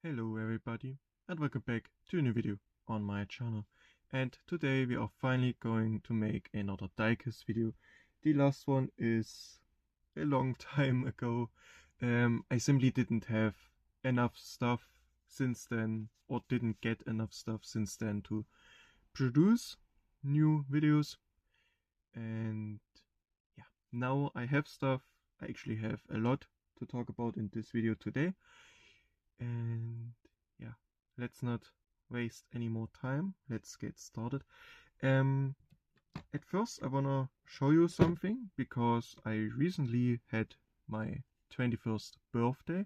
Hello everybody and welcome back to a new video on my channel. And today we are finally going to make another diecast video. The last one is a long time ago. I simply didn't have enough stuff since then, or didn't get enough stuff since then to produce new videos. And yeah, now I have stuff. I actually have a lot to talk about in this video today. And yeah, let's not waste any more time. Let's get started. At first I wanna show you something because I recently had my 21st birthday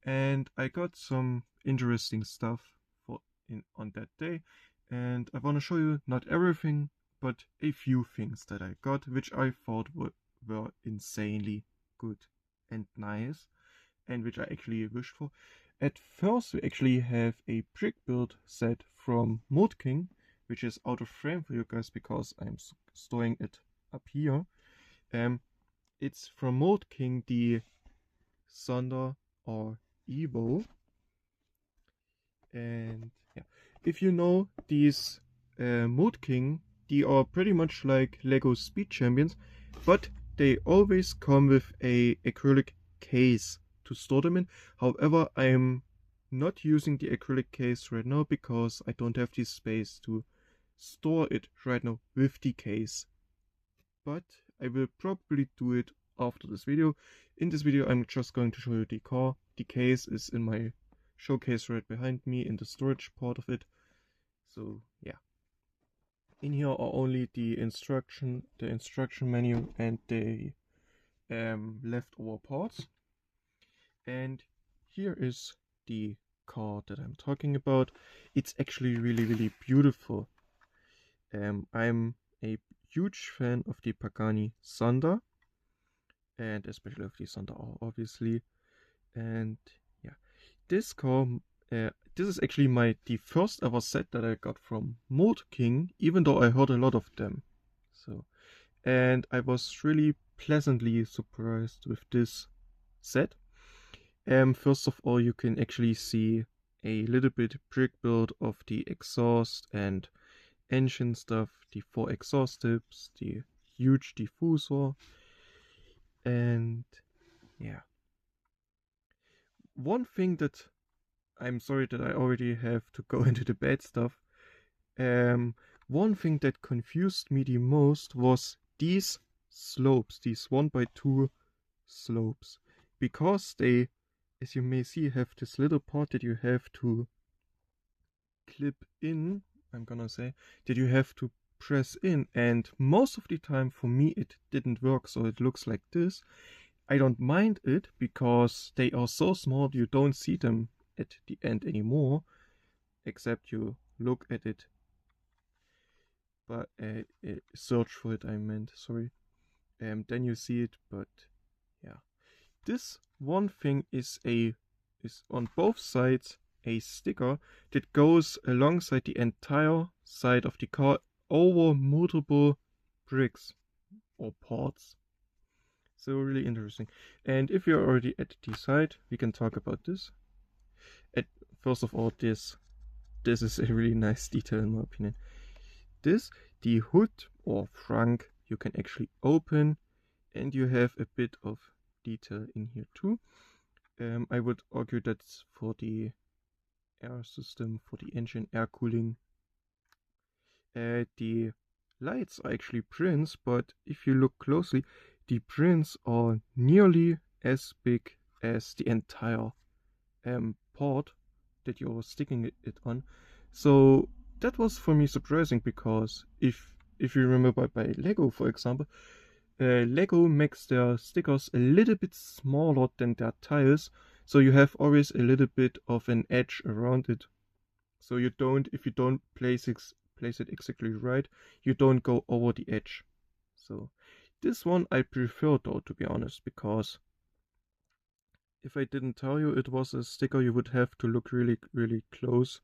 and I got some interesting stuff on that day, and I wanna show you not everything but a few things that I got which I thought were insanely good and nice and which I actually wished for. At first, we actually have a brickbuild set from Mold King, which is out of frame for you guys because I'm storing it up here. It's from Mold King, the Thunder or Evo. And yeah, if you know these Mold King, they are pretty much like Lego Speed Champions, but they always come with a acrylic case to store them in. However, I'm not using the acrylic case right now because I don't have the space to store it right now with the case. But I will probably do it after this video. In this video, I'm just going to show you the car. The case is in my showcase right behind me in the storage part of it. So yeah. In here are only the instruction menu and the leftover parts. And here is the car that I'm talking about. It's actually really beautiful. I'm a huge fan of the Pagani Thunder, and especially of the Thunder R, obviously. And yeah, this car, this is actually the first ever set that I got from Mold King, even though I heard a lot of them. So, and I was really pleasantly surprised with this set. First of all, you can actually see a little bit brick build of the exhaust and engine stuff, the 4 exhaust tips, the huge diffuser, and yeah. One thing that I'm sorry that I already have to go into the bad stuff. One thing that confused me the most was these slopes, these 1x2 slopes, because they, as you may see, have this little part that you have to clip in, I'm gonna say, that you have to press in, and most of the time for me it didn't work, so it looks like this. I don't mind it because they are so small you don't see them at the end anymore, except you look at it, but search for it, I meant, sorry. Then you see it, but yeah. This one thing is on both sides a sticker that goes alongside the entire side of the car over multiple bricks or parts. So really interesting. And if you're already at the side, we can talk about this. First of all, this is a really nice detail in my opinion. The hood or trunk, you can actually open, and you have a bit of detail in here too. I would argue that's for the air system, for the engine air cooling. The lights are actually prints, but if you look closely, the prints are nearly as big as the entire part that you're sticking it on. So that was for me surprising, because if you remember by Lego, for example, Lego makes their stickers a little bit smaller than their tiles, so you have always a little bit of an edge around it. So you don't, if you don't place it exactly right, you don't go over the edge. So this one I prefer though, to be honest, because if I didn't tell you it was a sticker, you would have to look really close,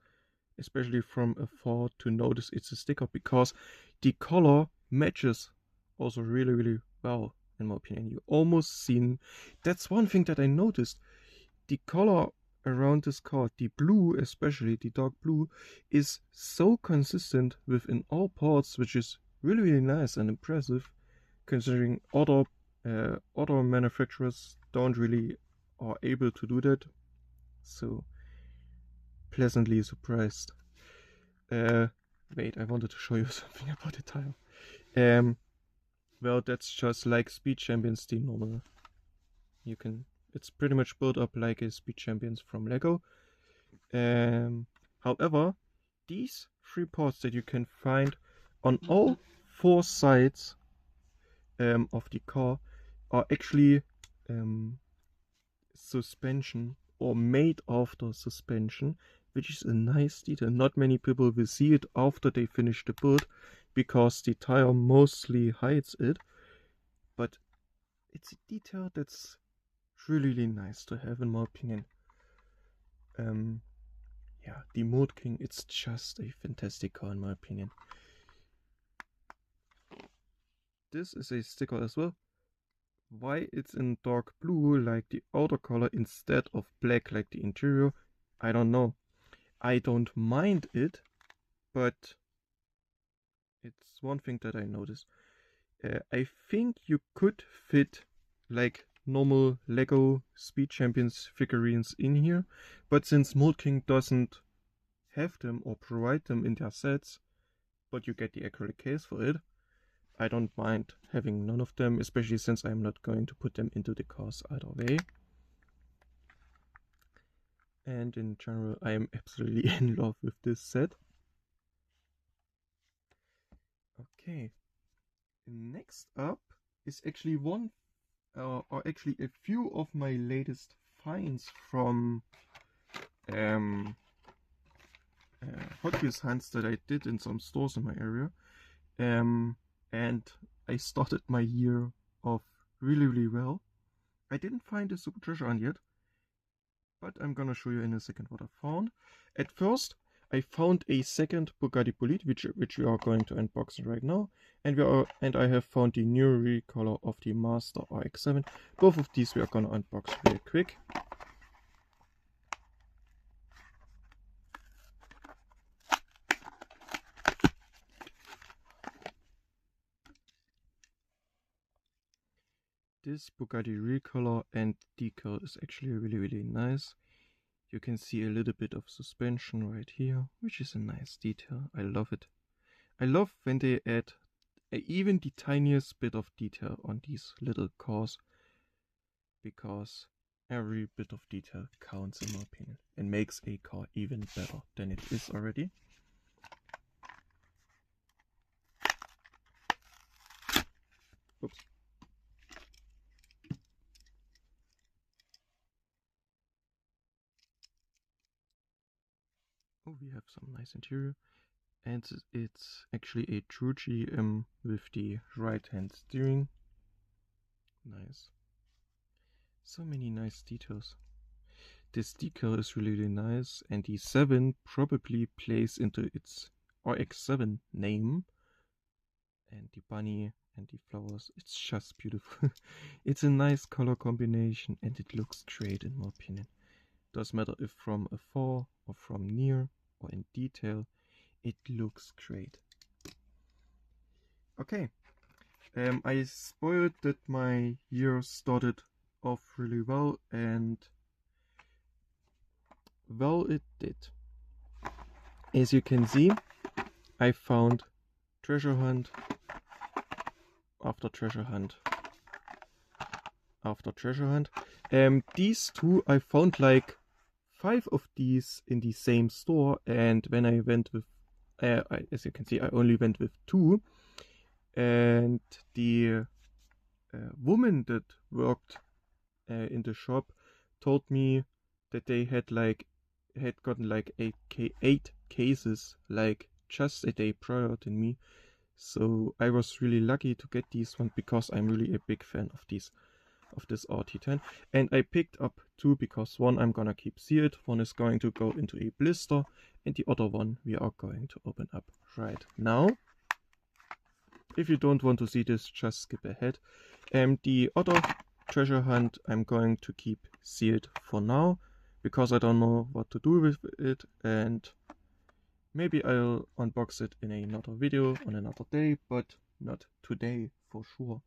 especially from afar, to notice it's a sticker, because the color matches also really well, in my opinion. You almost seen, that's one thing that I noticed. The color around this card, the blue, especially the dark blue, is so consistent within all parts, which is really, really nice and impressive, considering other manufacturers don't really are able to do that. So pleasantly surprised. Wait, I wanted to show you something about the tile. Well, that's just like Speed Champions, the normal. It's pretty much built up like a Speed Champions from Lego. However, these 3 parts that you can find on all 4 sides of the car are actually suspension or made after suspension, which is a nice detail. Not many people will see it after they finish the build because the tire mostly hides it, but it's a detail that's really, really nice to have, in my opinion. Yeah, the Mood King, it's just a fantastic car in my opinion. This is a sticker as well. Why it's in dark blue like the outer color instead of black like the interior, I don't know. I don't mind it, but it's one thing that I noticed. I think you could fit like normal Lego Speed Champions figurines in here, but since Mold King doesn't have them or provide them in their sets, but you get the acrylic case for it, I don't mind having none of them, especially since I'm not going to put them into the cars either way. And in general, I am absolutely in love with this set. Okay, next up is actually actually a few of my latest finds from Hot Wheels hunts that I did in some stores in my area. And I started my year off really, really well. I didn't find a super treasure hunt yet, but I'm gonna show you in a second what I found. At first, I found a second Bugatti Bolide, which we are going to unbox right now, and I have found the new recolor of the Master RX-7. Both of these we are gonna unbox real quick. This Bugatti recolor and decal is actually really, really nice. You can see a little bit of suspension right here, which is a nice detail. I love it. I love when they add even the tiniest bit of detail on these little cars, because every bit of detail counts in my opinion and makes a car even better than it is already. Oops. Oh, we have some nice interior, and it's actually a true GM with the right hand steering. Nice. So many nice details. This decal is really, really nice, and the 7 probably plays into its RX-7 name. And the bunny and the flowers, it's just beautiful. It's a nice color combination and it looks great in my opinion. Doesn't matter if from afar or from near or in detail, it looks great. Okay, I spoiled that my year started off really well, and well, it did. As you can see, I found treasure hunt after treasure hunt after treasure hunt. These two, I found like 5 of these in the same store, and when I went with, as you can see, I only went with 2, and the woman that worked in the shop told me that they had gotten like 8 cases like just a day prior than me. So I was really lucky to get these ones because I'm really a big fan of this RT10. And I picked up 2 because one I'm gonna keep sealed, one is going to go into a blister, and the other one we are going to open up right now. If you don't want to see this, just skip ahead. The other treasure hunt I'm going to keep sealed for now, because I don't know what to do with it, and maybe I'll unbox it in another video on another day, but not today for sure.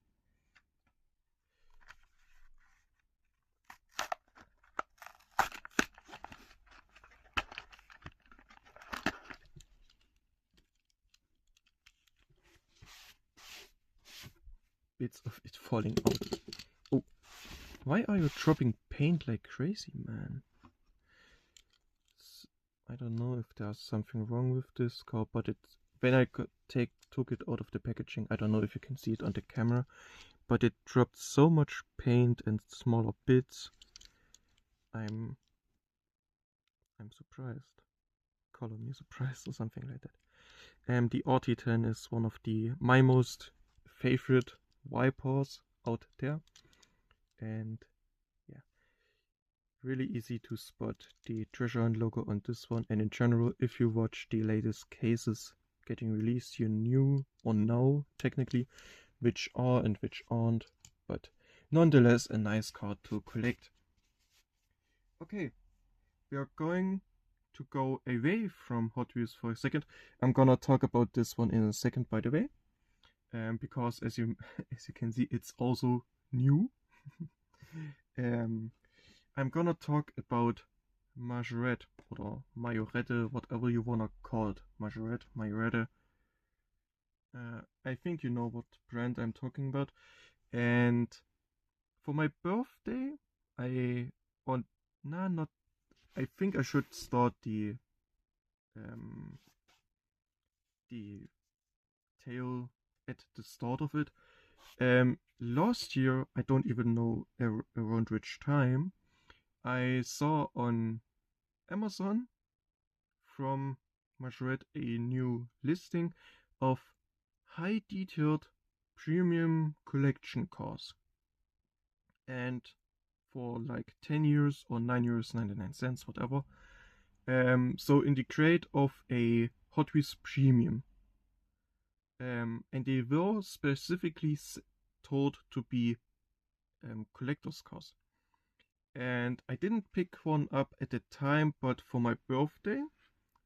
Bits of it falling out. Oh, why are you dropping paint like crazy, man? I don't know if there's something wrong with this car, but when I took it out of the packaging, I don't know if you can see it on the camera, but it dropped so much paint and smaller bits. I'm surprised. Color me surprised or something like that. The RT10 is one of my most favorite wipers out there, and yeah, really easy to spot the treasure hunt logo on this one. And in general, if you watch the latest cases getting released, you knew or know technically which are and which aren't, but nonetheless a nice card to collect. Okay, we are going to go away from Hot Wheels for a second. I'm gonna talk about this one in a second, by the way, because as you can see, it's also new. I'm gonna talk about Majorette or Majorette, whatever you wanna call it. Majorette. I think you know what brand I'm talking about. And for my birthday, I think I should start the tale at the start of it. Last year, I don't even know around which time, I saw on Amazon from Majorette a new listing of high detailed premium collection cars. And for like 10 years or 9 euros 99 cents, whatever. So in the grade of a Hot Wheels Premium. And they were specifically told to be collector's cars. And I didn't pick one up at the time, but for my birthday,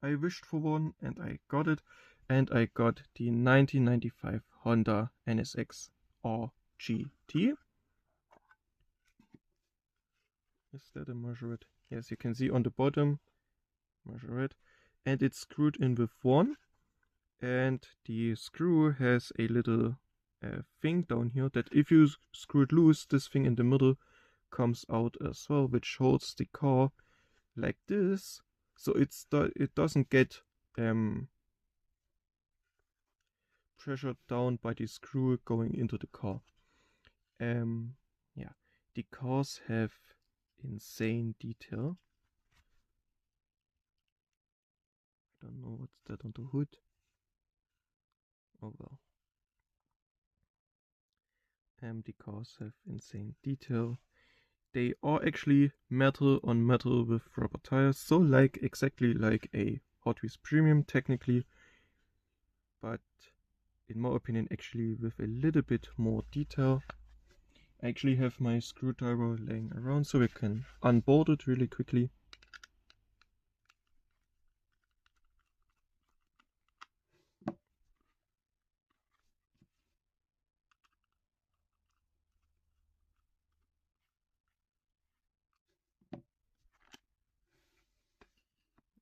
I wished for one and I got it. And I got the 1995 Honda NSX RGT. Is that a Majorette? Yes, you can see on the bottom, Majorette. And it's screwed in with one. And the screw has a little thing down here that if you screw it loose, this thing in the middle comes out as well, which holds the car like this, so it doesn't get pressured down by the screw going into the car. Yeah, the cars have insane detail. I don't know what's that on the hood. Oh well. The cars have insane detail. They are actually metal on metal with rubber tires, so exactly like a Hot Wheels Premium technically, but in my opinion actually with a little bit more detail. I actually have my screwdriver laying around so we can unbolt it really quickly.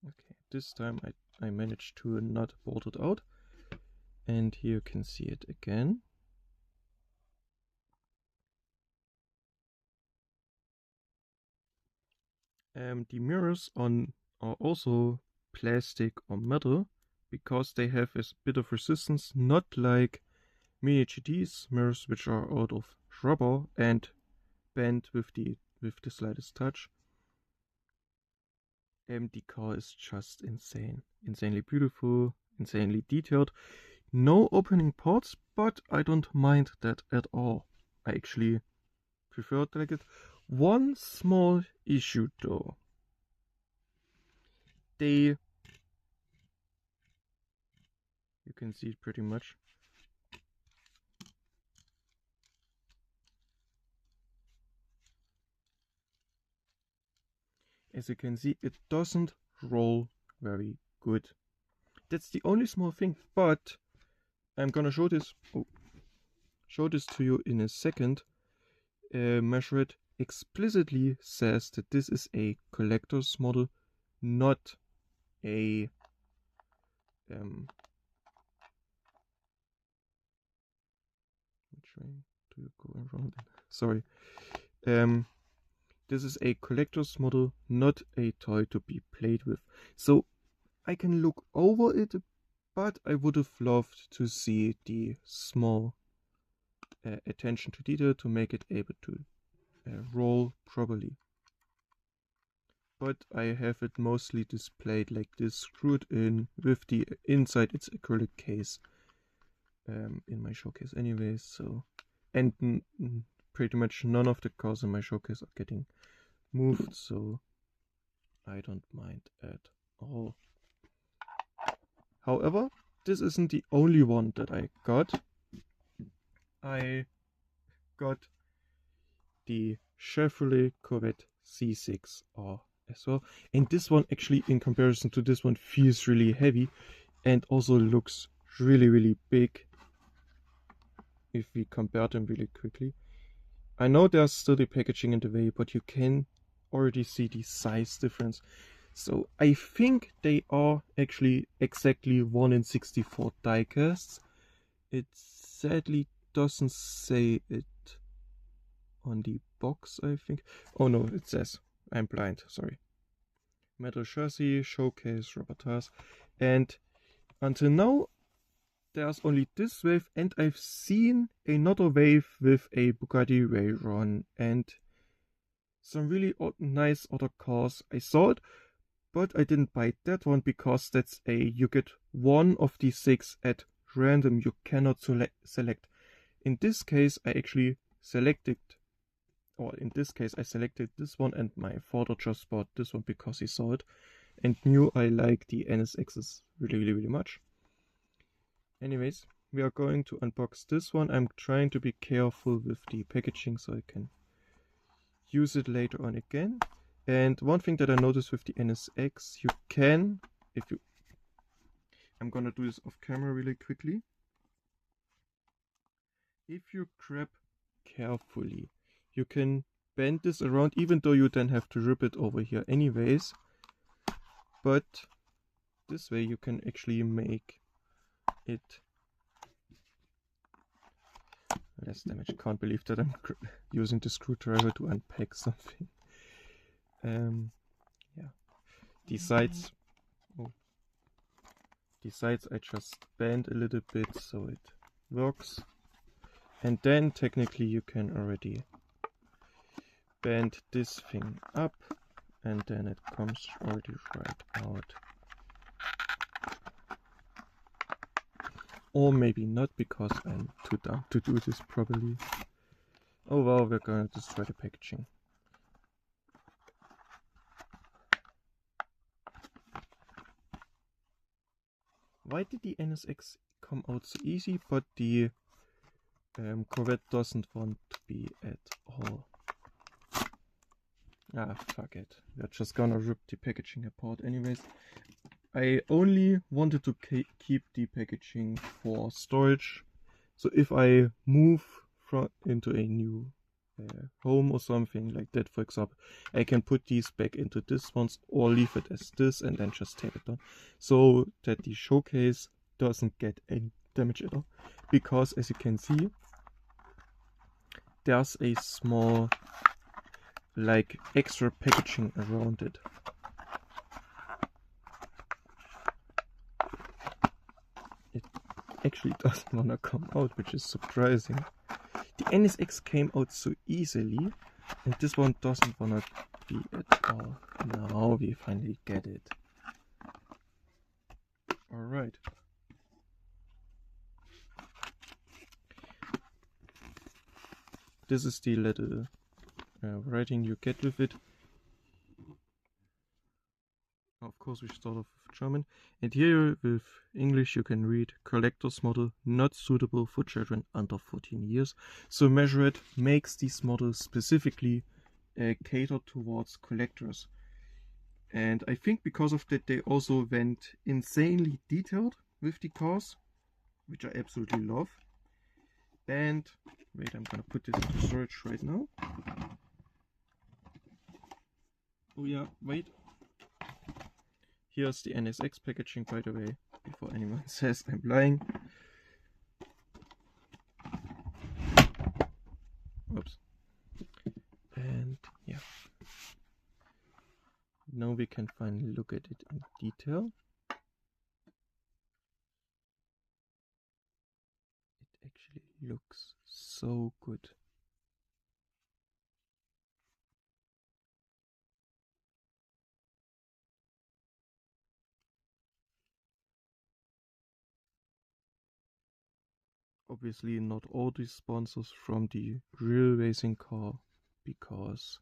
Okay, this time I managed to not bolt it out. And here you can see it again. The mirrors are also plastic or metal because they have a bit of resistance, not like Mini GT's mirrors, which are out of rubber and bend with the slightest touch. The car is just insane. Insanely beautiful, insanely detailed. No opening parts, but I don't mind that at all. I actually prefer it like it. One small issue though. You can see it pretty much. As you can see, it doesn't roll very good. That's the only small thing, but I'm gonna show this to you in a second. Majorette explicitly says that this is a collector's model, not a which way do you go around? Sorry. This is a collector's model, not a toy to be played with. So I can look over it, but I would have loved to see the small attention to detail to make it able to roll properly. But I have it mostly displayed like this, screwed in with the inside its acrylic case in my showcase anyways. So, and pretty much none of the cars in my showcase are getting moved, so I don't mind at all. However, this isn't the only one that I got. I got the Chevrolet Corvette C6R as well, and this one actually, in comparison to this one, feels really heavy and also looks really big if we compare them really quickly. I know there's still the packaging in the way, but you can already see the size difference. So I think they are actually exactly 1 in 64 die casts. It sadly doesn't say it on the box, I think. Oh no, it says. I'm blind, sorry. Metal chassis, showcase, rubber tires. And until now, there's only this wave, and I've seen another wave with a Bugatti Veyron and some really nice other cars. I saw it, but I didn't buy that one because that's you get one of the 6 at random. You cannot select. In this case, I actually selected, or in this case, I selected this one, and my father just bought this one because he saw it and knew I like the NSXs really much. Anyways, we are going to unbox this one. I'm trying to be careful with the packaging so I can use it later on again. And one thing that I noticed with the NSX, you can, I'm gonna do this off camera really quickly. If you grab carefully, you can bend this around, even though you then have to rip it over here anyways. But this way you can actually make it less damage. Can't believe that I'm using the screwdriver to unpack something. Yeah, the sides I just bend a little bit so it works, and then technically you can already bend this thing up, and then it comes already right out. Or maybe not, because I'm too dumb to do this properly. Oh well, we're gonna destroy the packaging. Why did the NSX come out so easy, but the Corvette doesn't want to be at all? Ah, fuck it. We're just gonna rip the packaging apart anyways. I only wanted to keep the packaging for storage. So if I move into a new home or something like that, for example, I can put these back into this ones or leave it as this and then just tape it down, so that the showcase doesn't get any damage at all. Because as you can see, there's a small like extra packaging around it. It actually doesn't wanna come out, which is surprising. The NSX came out so easily, and this one doesn't wanna be at all. Now we finally get it. Alright. This is the little writing you get with it. Of course, we start off with German, and here with English you can read collector's model, not suitable for children under 14 years. So Majorette makes these models specifically catered towards collectors. And I think because of that they also went insanely detailed with the cars, which I absolutely love. And wait, I'm gonna put this into storage right now. Oh yeah, wait. Here's the NSX packaging, by the way, before anyone says I'm lying. Oops. And yeah. Now we can finally look at it in detail. It actually looks so good. Obviously not all the sponsors from the real racing car, because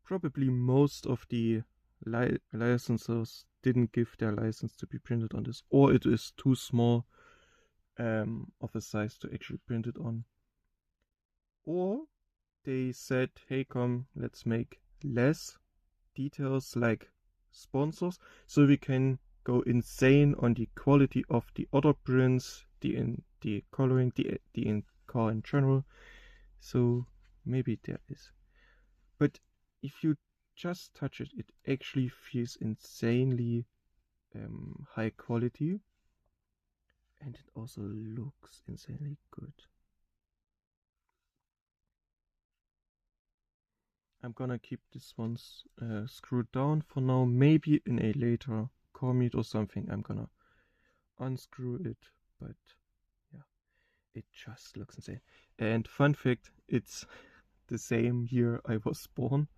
probably most of the licensors didn't give their license to be printed on this, or it is too small of a size to actually print it on. Or they said, hey, come, let's make less details like sponsors, so we can go insane on the quality of the other prints, the coloring, the in car in general. So maybe there is. But if you just touch it, it actually feels insanely high quality, and it also looks insanely good. I'm gonna keep this one screwed down for now. Maybe in a later core meet or something I'm gonna unscrew it, but yeah, it just looks insane. And fun fact, it's the same year I was born,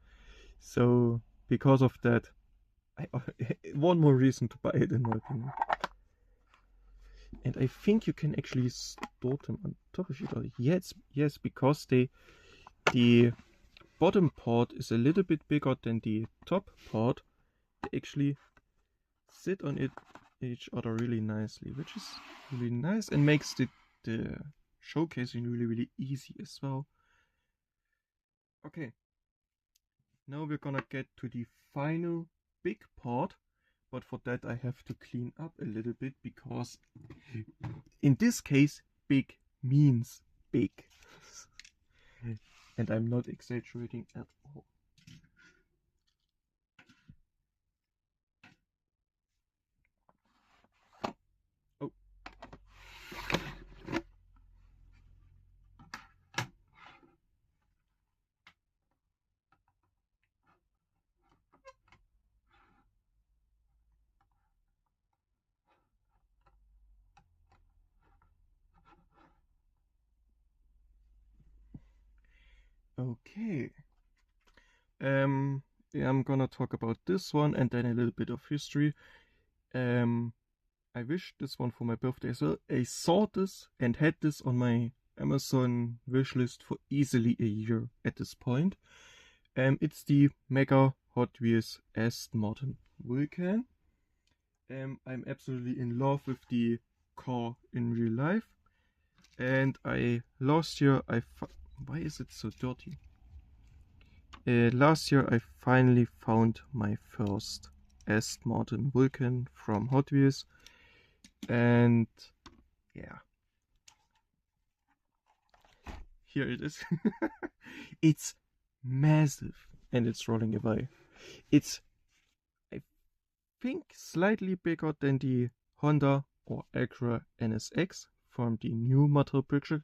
so because of that, one more reason to buy it in my opinion. And I think you can actually store them on top of it. Yes, because the bottom part is a little bit bigger than the top part. They actually sit on each other really nicely, which is really nice and makes the showcasing really easy as well. Okay, now we're gonna get to the final big part, but for that I have to clean up a little bit, because in this case big means big. And I'm not exaggerating at all. Oh. Okay. Yeah, I'm gonna talk about this one and then a little bit of history. I wish this one for my birthday as well. I saw this and had this on my Amazon wishlist for easily a year at this point. It's the Mega Hot Wheels Aston Martin Vulcan. I'm absolutely in love with the car in real life. And last year why is it so dirty? Last year I finally found my first Aston Martin Vulcan from Hot Wheels, and yeah, here it is. It's massive and it's rolling away. It's, I think, slightly bigger than the Honda or Acura NSX from the new Mattel Brick Shop.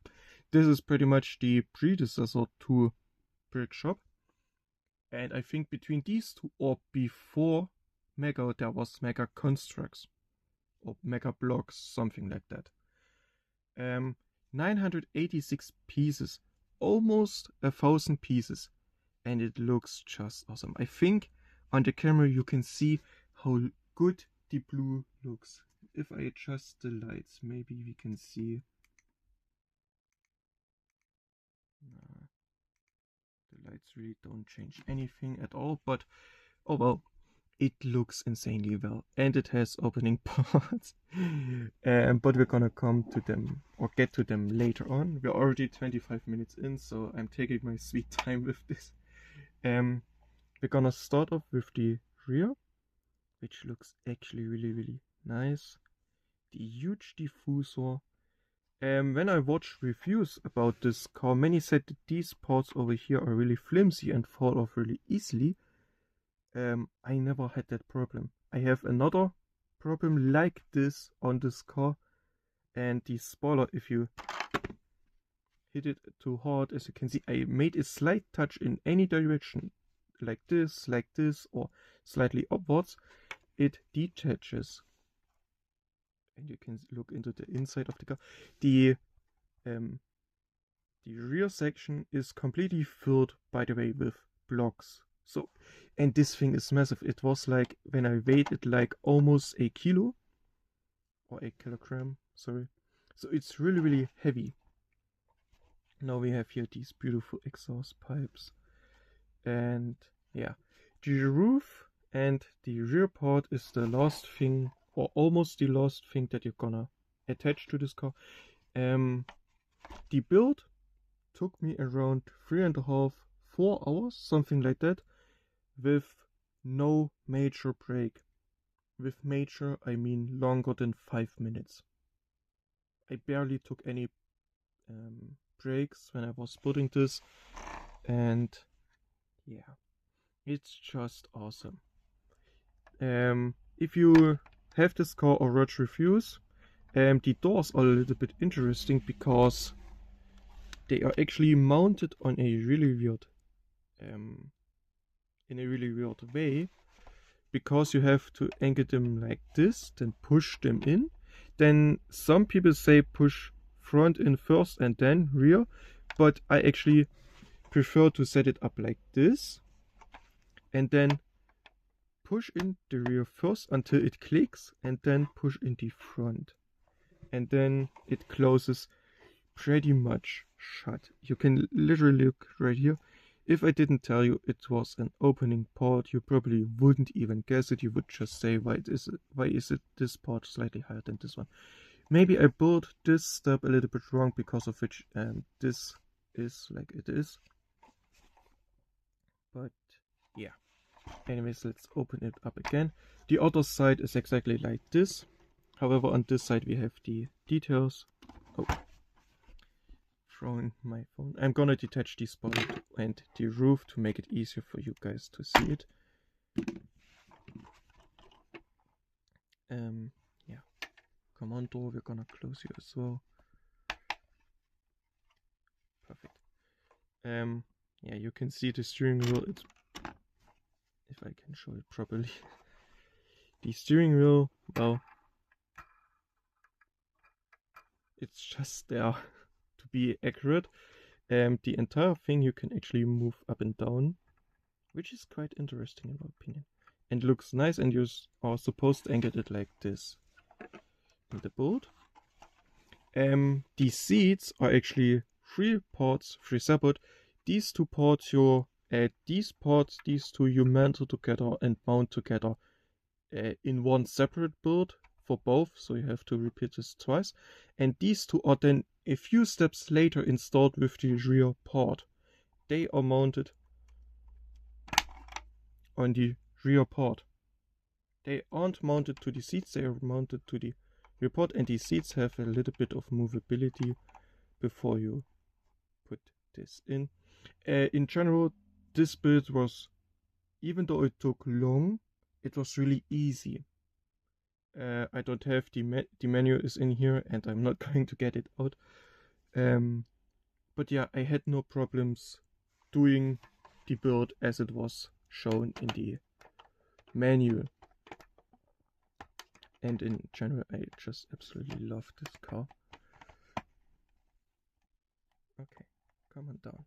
This is pretty much the predecessor to Brick Shop. And I think between these two, or before Mega, there was Mega Constructs or Mega Blocks, something like that. 986 pieces, almost 1,000 pieces, and it looks just awesome. I think on the camera you can see how good the blue looks. If I adjust the lights, maybe we can see. The lights really don't change anything at all, but oh well, it looks insanely well, and it has opening parts. But we're gonna come to them or get to them later on. We're already 25 minutes in, so I'm taking my sweet time with this. We're gonna start off with the rear, which looks actually really nice. The huge diffuser. When I watched reviews about this car, many said that these parts over here are really flimsy and fall off really easily. I never had that problem. I have another problem like this on this car, and the spoiler, if you hit it too hard, as you can see, I made a slight touch in any direction, like this, or slightly upwards, it detaches. And you can look into the inside of the car. The rear section is completely filled, by the way, with blocks. So, and this thing is massive. It was like, when I weighed it, like almost a kilo, or a kilogram, sorry. So it's really heavy. Now we have here these beautiful exhaust pipes. And yeah, the roof and the rear part is the last thing, or almost the last thing that you're gonna attach to this car. The build took me around 3.5–4 hours, something like that, with no major break. With major, I mean longer than 5 minutes. I barely took any breaks when I was building this, and yeah, it's just awesome. If you have this car or watch reviews, the doors are a little bit interesting because they are actually mounted on a really weird, in a really weird way, because you have to angle them like this, then push them in. Then some people say push front in first and then rear, but I actually prefer to set it up like this, and then push in the rear first until it clicks, and then push in the front, and then it closes pretty much shut. You can literally look right here. If I didn't tell you it was an opening part, you probably wouldn't even guess it. You would just say, why is it this part slightly higher than this one? Maybe I built this step a little bit wrong, because of which this is like it is. But yeah. Anyways, let's open it up again. The other side is exactly like this. However, on this side we have the details. Oh, throwing my phone. I'm gonna detach the spoiler and the roof to make it easier for you guys to see it. Yeah. Come on, door, we're gonna close you as well. Perfect. Yeah, you can see the steering wheel. It's, if I can show it properly. The steering wheel, well, it's just there to be accurate. The entire thing you can actually move up and down, which is quite interesting in my opinion. And looks nice, and you are supposed to angle it like this in the build. The seats are actually 3 parts, 3 separate. These 2 parts you add these parts, these 2 you mantle together and mount together in one separate build for both, so you have to repeat this twice. And these 2 are then a few steps later installed with the rear part. They are mounted on the rear part. They aren't mounted to the seats, they are mounted to the rear part, and the seats have a little bit of movability before you put this in. In general, this build was, even though it took long, it was really easy. I don't have the menu is in here, and I'm not going to get it out. But yeah, I had no problems doing the build as it was shown in the menu. And in general, I just absolutely love this car. Okay, come on down.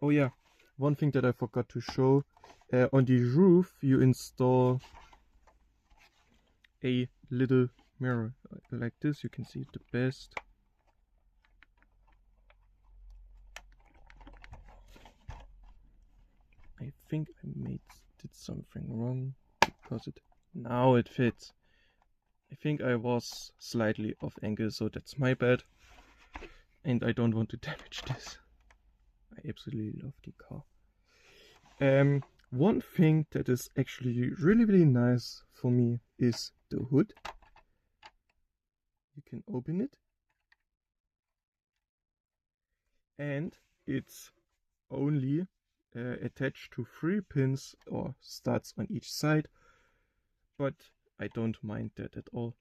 Oh yeah, one thing that I forgot to show. On the roof, you install a little mirror like this. You can see it the best. I think I did something wrong, because now it fits. I think I was slightly off angle, so that's my bad. And I don't want to damage this. I absolutely love the car. One thing that is actually really nice for me is the hood. You can open it. And it's only attached to 3 pins or studs on each side. But I don't mind that at all.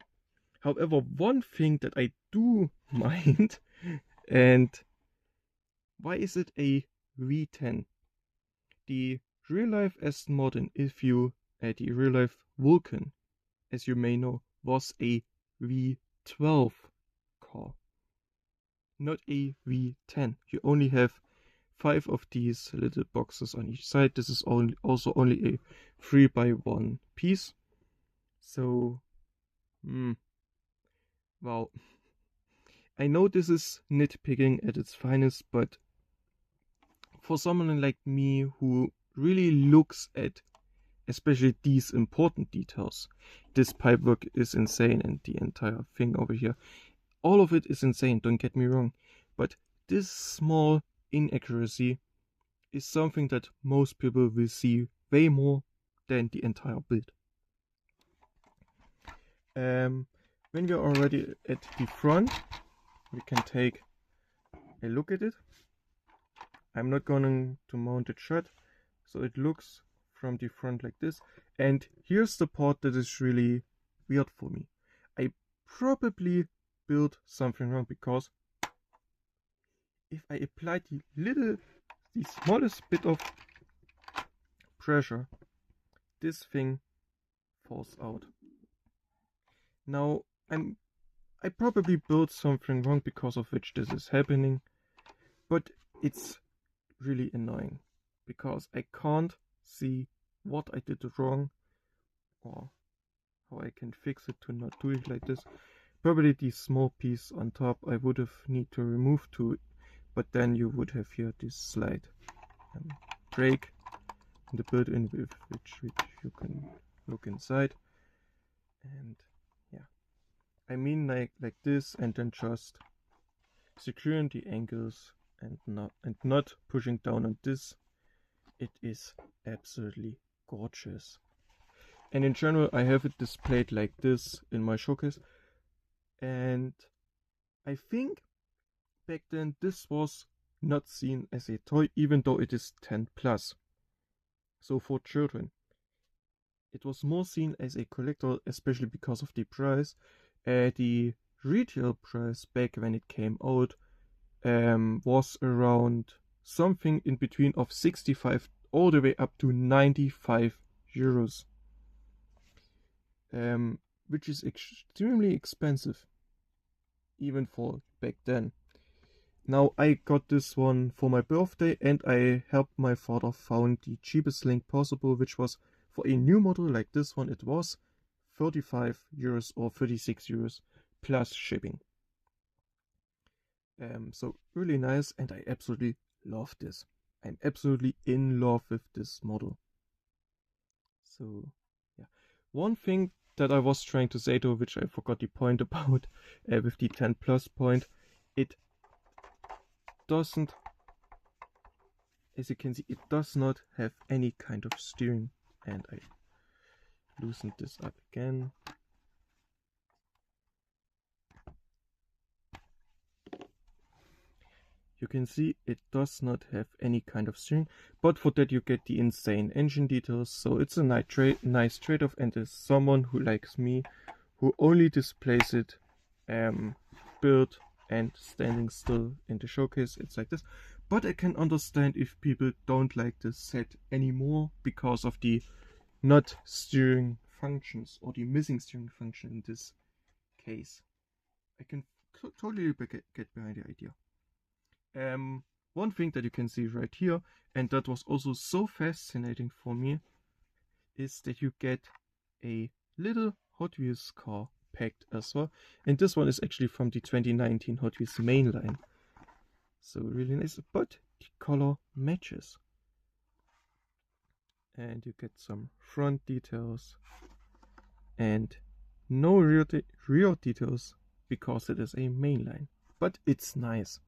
However, one thing that I do mind, and why is it a V10? The real-life Aston Martin, the real-life Vulcan, as you may know, was a V12 car, not a V10. You only have 5 of these little boxes on each side. This is also only a 3x1 piece. So, wow. I know this is nitpicking at its finest, but for someone like me who really looks at especially these important details, this pipework is insane, and the entire thing over here, all of it is insane, don't get me wrong, but this small inaccuracy is something that most people will see way more than the entire build. When we're already at the front, we can take a look at it. I'm not going to mount it shut, so it looks from the front like this. And here's the part that is really weird for me. I probably built something wrong, because if I apply the smallest bit of pressure, this thing falls out. Now, I probably built something wrong because of which this is happening, but it's really annoying because I can't see what I did wrong or how I can fix it to not do it like this. Probably the small piece on top I would have need to remove too, but then you would have here this slide break in the built-in with which you can look inside. And yeah, I mean like this, and then just securing the angles and not pushing down on this. It is absolutely gorgeous. And in general, I have it displayed like this in my showcase, and I think back then this was not seen as a toy, even though it is 10 plus, so for children. It was more seen as a collector, especially because of the price. The retail price back when it came out was around something in between of 65 all the way up to 95 euros, which is extremely expensive even for back then. Now I got this one for my birthday, and I helped my father found the cheapest link possible, which was for a new model like this one. It was 35 euros or 36 euros plus shipping. So really nice, and I absolutely love this. I'm absolutely in love with this model. So yeah, one thing that I was trying to say though, which I forgot the point about with the 10 plus point, it doesn't, as you can see, it does not have any kind of steering. And I loosened this up again. You can see it does not have any kind of steering, but for that you get the insane engine details, so it's a nice trade-off. And as someone who likes me, who only displays it built and standing still in the showcase, it's like this. But I can understand if people don't like this set anymore because of the not steering functions or the missing steering function in this case. I can totally get behind the idea. One thing that you can see right here, and that was also so fascinating for me, is that you get a little Hot Wheels car packed as well. And this one is actually from the 2019 Hot Wheels mainline. So really nice, but the color matches. And you get some front details and no rear details because it is a mainline, but it's nice.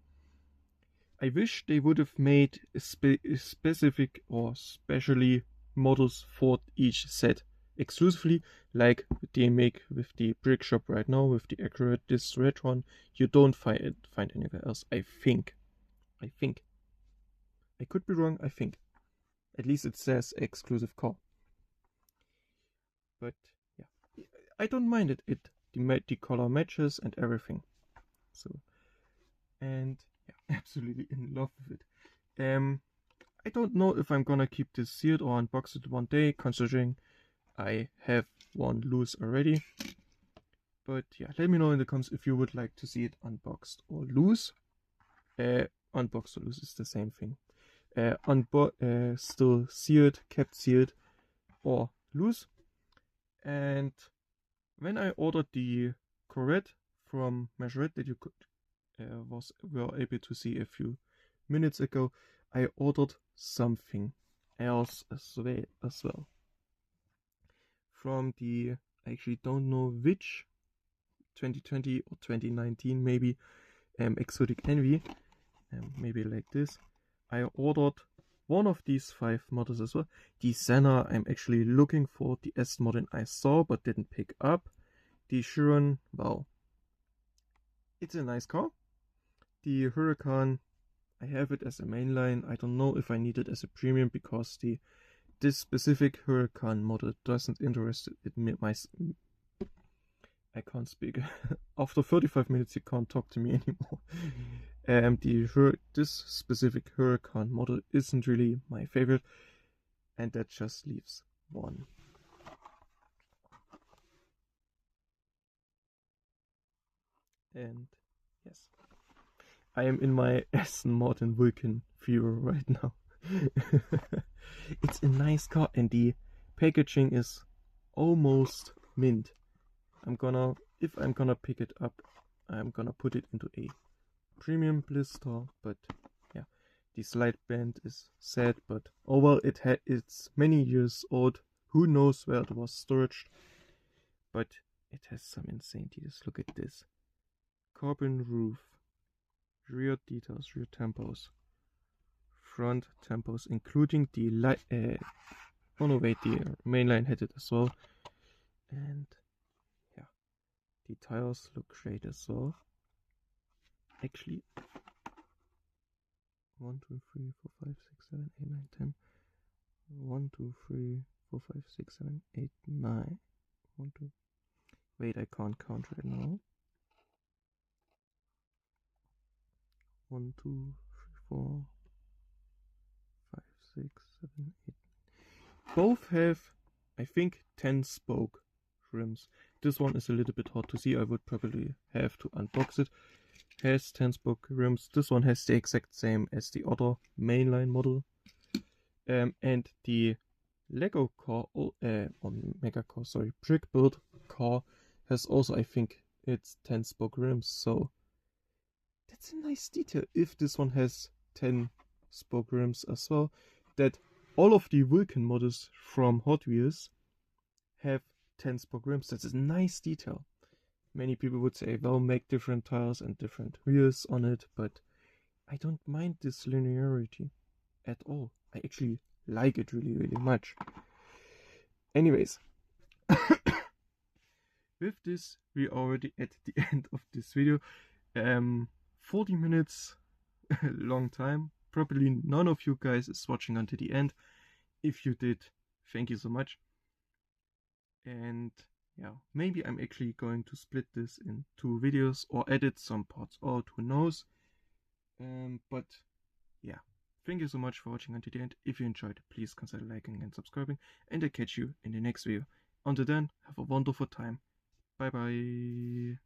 I wish they would have made a specific or specially models for each set exclusively, like they make with the brick shop right now with the accurate this red one. You don't find anywhere else. I think. I could be wrong. I think. At least it says exclusive car. But yeah, I don't mind it. The color matches and everything. So, and yeah, absolutely in love with it. I don't know if I'm gonna keep this sealed or unbox it one day, considering I have one loose already. But yeah, let me know in the comments if you would like to see it unboxed or loose. Unboxed or loose is the same thing. Still sealed, kept sealed, or loose. And when I ordered the Corvette from Majorette that you were able to see a few minutes ago, I ordered something else as well. From the, I actually don't know which, 2020 or 2019 maybe, Exotic Envy, maybe like this. I ordered one of these 5 models as well. The Senna I'm actually looking for, the S model I saw but didn't pick up. The Chiron, well, it's a nice car. The Huracan, I have it as a mainline. I don't know if I need it as a premium because this specific Huracan model doesn't interest me. I can't speak. After 35 minutes you can't talk to me anymore. This specific Huracan model isn't really my favorite, and that just leaves one. And yes, I am in my Aston Martin Vulcan fever right now. It's a nice car and the packaging is almost mint. If I'm gonna pick it up, I'm gonna put it into a premium blister, but yeah, the slide band is sad, but oh well, it's many years old. Who knows where it was stored, but it has some insane details. Look at this. Carbon roof, rear details, rear tempos, front tempos, including the light. Oh no, wait, the mainline had it as well, and yeah, the tires look great as well. Actually, 1, 2, 3, 4, 5, 6, 7, 8, 9, 10. 1, 2, 3, 4, 5, 6, 7, 8, 9. 1, 2. Wait, I can't count right now. 1, 2, 3, 4, 5, 6, 7, 8. Both have, I think, 10 spoke rims. This one is a little bit hard to see. I would probably have to unbox it. Has 10 spoke rims. This one has the exact same as the other mainline model. And the Lego car, or Mega car, sorry, brickbuild car has also, I think, it's 10 spoke rims. So that's a nice detail. If this one has 10 spoke rims as well, that all of the Vulcan models from Hot Wheels have 10 spoke rims. That's a nice detail. Many people would say, well, make different tires and different wheels on it, but I don't mind this linearity at all. I actually like it really, really much. Anyways, with this, we're already at the end of this video. 40 minutes, long time. Probably none of you guys is watching until the end. If you did, thank you so much. And yeah, maybe I'm actually going to split this in 2 videos or edit some parts out, who knows. But yeah, thank you so much for watching until the end. If you enjoyed, please consider liking and subscribing, and I'll catch you in the next video. Until then, have a wonderful time. Bye bye.